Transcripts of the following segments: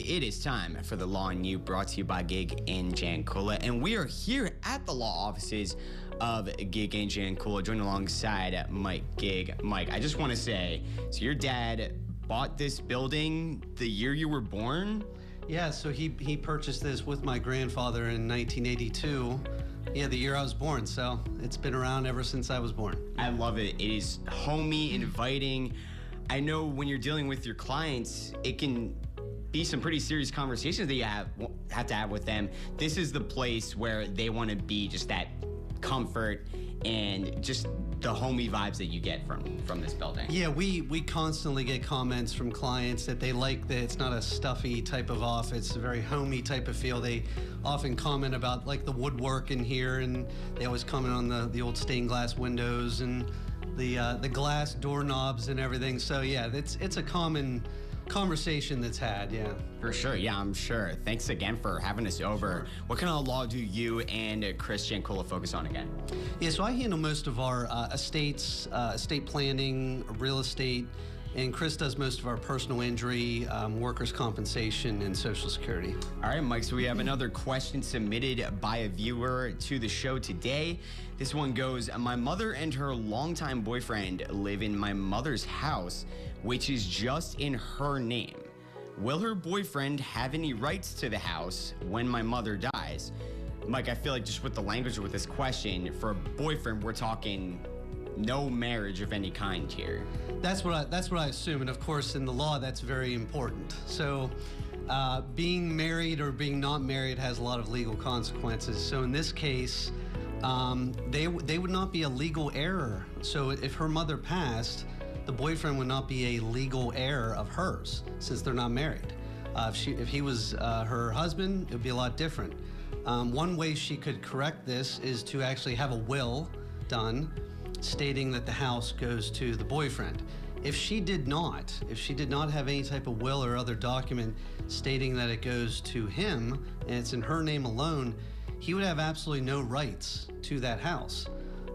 it is time for The Law and You, brought to you by Gig and Jankula. And we are here at the law offices of Gig and Jankula, joined alongside Mike Gig. Mike, I just want to say, so your dad bought this building the year you were born? Yeah, so he purchased this with my grandfather in 1982. Yeah, the year I was born, so it's been around ever since I was born. I love it. It is homey, inviting. I know when you're dealing with your clients, it can be some pretty serious conversations that you have to have with them. This is the place where they want to be, just that comfort and just the homey vibes that you get from this building. Yeah, we constantly get comments from clients that they like that it's not a stuffy type of office, it's a very homey type of feel. They often comment about like the woodwork in here, and they always comment on the old stained glass windows and the glass doorknobs and everything. So yeah, it's a common conversation that's had, yeah. For sure, yeah, I'm sure. Thanks again for having us over. Sure. What kind of law do you and Chris Jankula focus on again? Yeah, so I handle most of our estates, estate planning, real estate, and Chris does most of our personal injury, workers' compensation, and Social Security. All right, Mike, so we have another question submitted by a viewer to the show today. This one goes, my mother and her longtime boyfriend live in my mother's house, which is just in her name. Will her boyfriend have any rights to the house when my mother dies? Mike, I feel like just with the language with this question, for a boyfriend, we're talking no marriage of any kind here. That's what I assume, and of course in the law that's very important. So being married or being not married has a lot of legal consequences. So in this case, they would not be a legal heir. So if her mother passed, the boyfriend would not be a legal heir of hers since they're not married. If he was her husband, it would be a lot different. One way she could correct this is to actually have a will done stating that the house goes to the boyfriend. If she did not have any type of will or other document stating that it goes to him and it's in her name alone, he would have absolutely no rights to that house.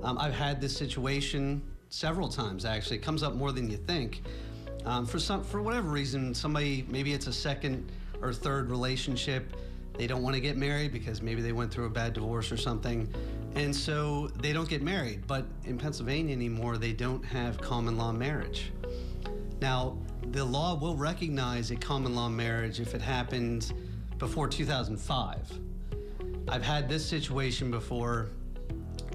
I've had this situation several times, actually. It comes up more than you think. For whatever reason, somebody, maybe it's a second or third relationship, they don't want to get married because maybe they went through a bad divorce or something, and so they don't get married. But in Pennsylvania anymore, they don't have common law marriage. Now, the law will recognize a common law marriage if it happened before 2005. I've had this situation before,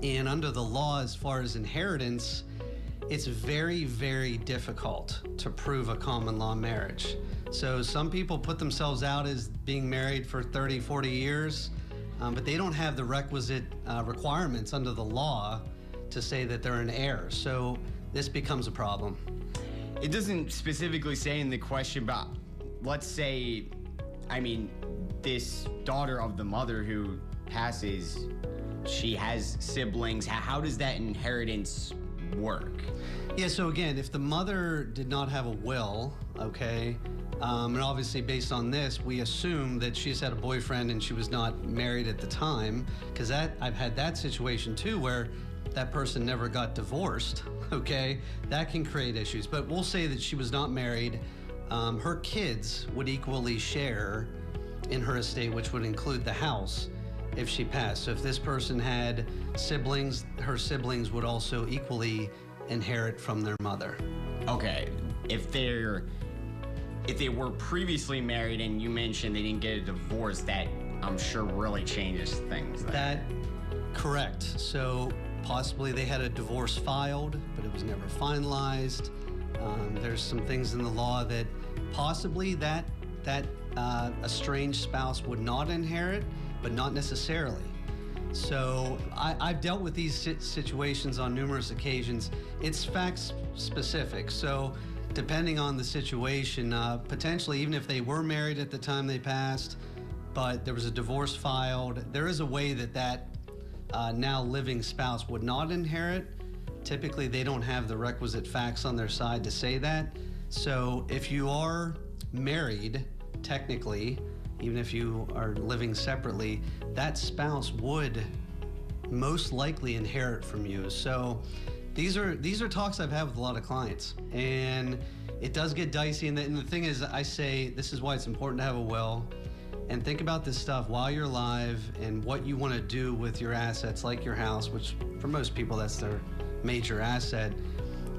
and under the law, as far as inheritance, it's very, very difficult to prove a common law marriage. So some people put themselves out as being married for 30, 40 years, but they don't have the requisite requirements under the law to say that they're an heir. So this becomes a problem. It doesn't specifically say in the question, but let's say, I mean, this daughter of the mother who passes, she has siblings. How does that inheritance work? Yeah, so again, if the mother did not have a will, okay, and obviously based on this, we assume that she's had a boyfriend and she was not married at the time, because I've had that situation too where that person never got divorced, okay? That can create issues, but we'll say that she was not married. Her kids would equally share in her estate, which would include the house if she passed. So if this person had siblings, her siblings would also equally inherit from their mother. Okay, if they were previously married and you mentioned they didn't get a divorce, that I'm sure really changes things. Correct. So possibly they had a divorce filed, but it was never finalized. There's some things in the law that possibly that estranged spouse would not inherit, but not necessarily. So I've dealt with these situations on numerous occasions. It's fact specific. So depending on the situation, potentially even if they were married at the time they passed, but there was a divorce filed, there is a way that now living spouse would not inherit. Typically they don't have the requisite facts on their side to say that. So if you are married, technically, even if you are living separately, that spouse would most likely inherit from you. So These are talks I've had with a lot of clients, and it does get dicey. And the thing is, I say this is why it's important to have a will, and think about this stuff while you're alive and what you want to do with your assets, like your house, which for most people that's their major asset,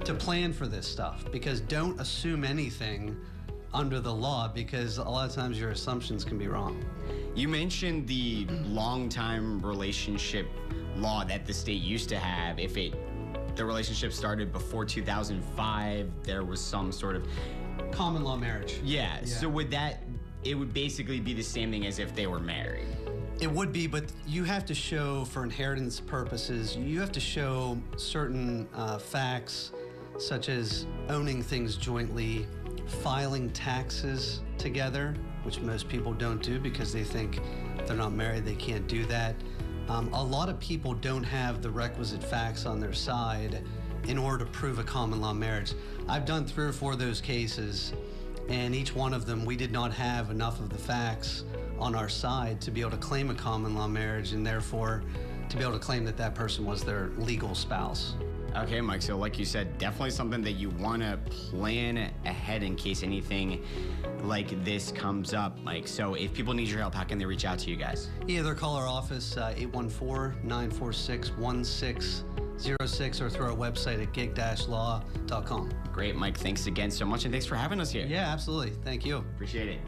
to plan for this stuff. Because don't assume anything under the law, because a lot of times your assumptions can be wrong. You mentioned the long-time relationship law that the state used to have. If the relationship started before 2005, there was some sort of common law marriage. Yeah. So it would basically be the same thing as if they were married. It would be, but you have to show, for inheritance purposes, you have to show certain facts, such as owning things jointly, filing taxes together, which most people don't do because they think if they're not married, they can't do that. A lot of people don't have the requisite facts on their side in order to prove a common law marriage. I've done 3 or 4 of those cases, and each one of them, we did not have enough of the facts on our side to be able to claim a common law marriage, and therefore to be able to claim that that person was their legal spouse. Okay, Mike, so like you said, definitely something that you want to plan ahead in case anything like this comes up, Mike. So if people need your help, how can they reach out to you guys? Either call our office, 814-946-1606, or through our website at gig-law.com. Great, Mike. Thanks again so much, and thanks for having us here. Yeah, absolutely. Thank you. Appreciate it.